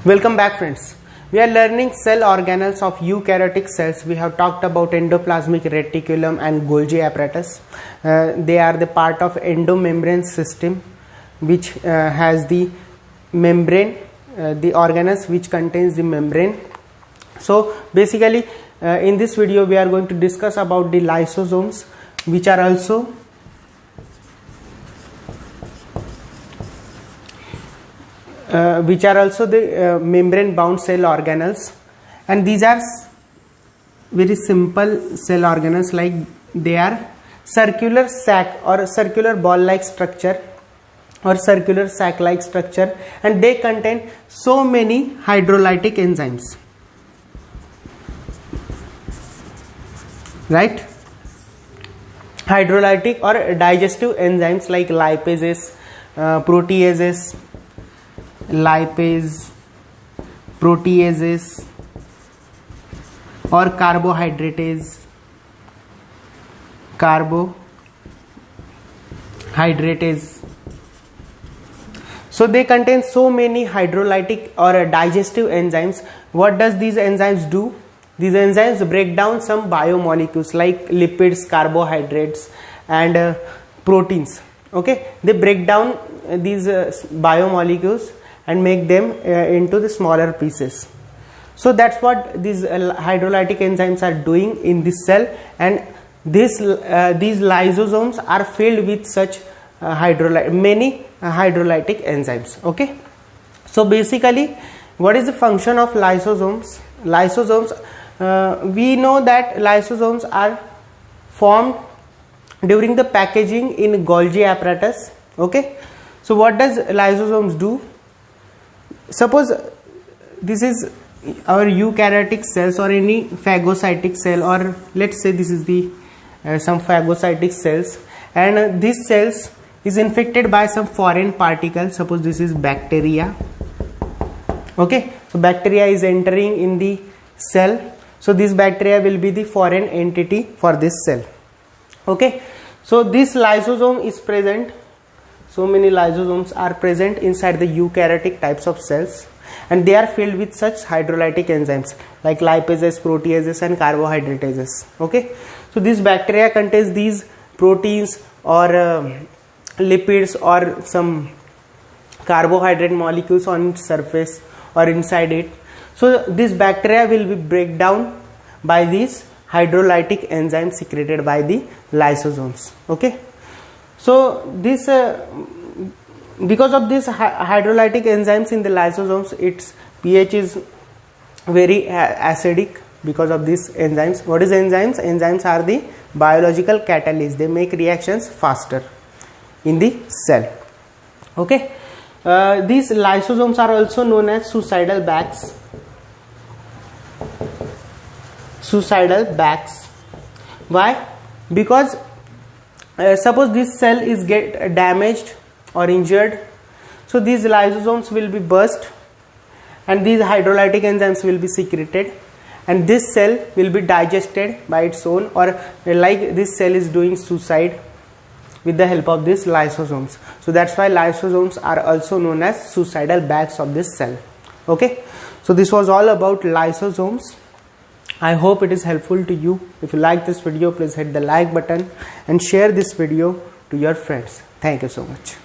Welcome back, friends. We are learning cell organelles of eukaryotic cells. We have talked about endoplasmic reticulum and Golgi apparatus. They are the part of endomembrane system, which has the membrane, the organelles which contains the membrane. So basically, in this video we are going to discuss about the lysosomes, which are also the membrane bound cell organelles, and these are very simple cell organelles, like they are circular sac or circular ball like structure or circular sac like structure, and they contain so many hydrolytic enzymes, right? Hydrolytic or digestive enzymes like lipases, proteases, lipase, proteases, or carbohydrates. So they contain so many hydrolytic or digestive enzymes. What does these enzymes do? These enzymes break down some biomolecules like lipids, carbohydrates, and proteins. Okay, they break down these biomolecules and make them into the smaller pieces. So that's what these hydrolytic enzymes are doing in this cell, and these lysosomes are filled with such many hydrolytic enzymes. Okay, so basically, what is the function of lysosomes? We know that lysosomes are formed during the packaging in Golgi apparatus. Okay, so what does lysosomes do? Suppose this is our eukaryotic cells or any phagocytic cell, or let's say this is the some phagocytic cells, and this cells is infected by some foreign particle. Suppose this is bacteria. Okay, so bacteria is entering in the cell, so this bacteria will be the foreign entity for this cell. Okay, so this lysosome is present. So many lysosomes are present inside the eukaryotic types of cells, and they are filled with such hydrolytic enzymes like lipases, proteases, and carbohydrates. Okay, so this bacteria contains these proteins or lipids or some carbohydrate molecules on its surface or inside it. So this bacteria will be break down by these hydrolytic enzymes secreted by the lysosomes. Okay, so this because of these hydrolytic enzymes in the lysosomes, its pH is very acidic because of these enzymes. What is enzymes? Enzymes are the biological catalysts. They make reactions faster in the cell. Okay, these lysosomes are also known as suicidal bags. Why? Because suppose this cell is get damaged or injured, so these lysosomes will be burst and these hydrolytic enzymes will be secreted, and this cell will be digested by its own, or like this cell is doing suicide with the help of these lysosomes. So that's why lysosomes are also known as suicidal bags of this cell. Okay, so this was all about lysosomes. I hope it is helpful to you. If you like this video, please hit the like button and share this video to your friends. Thank you so much.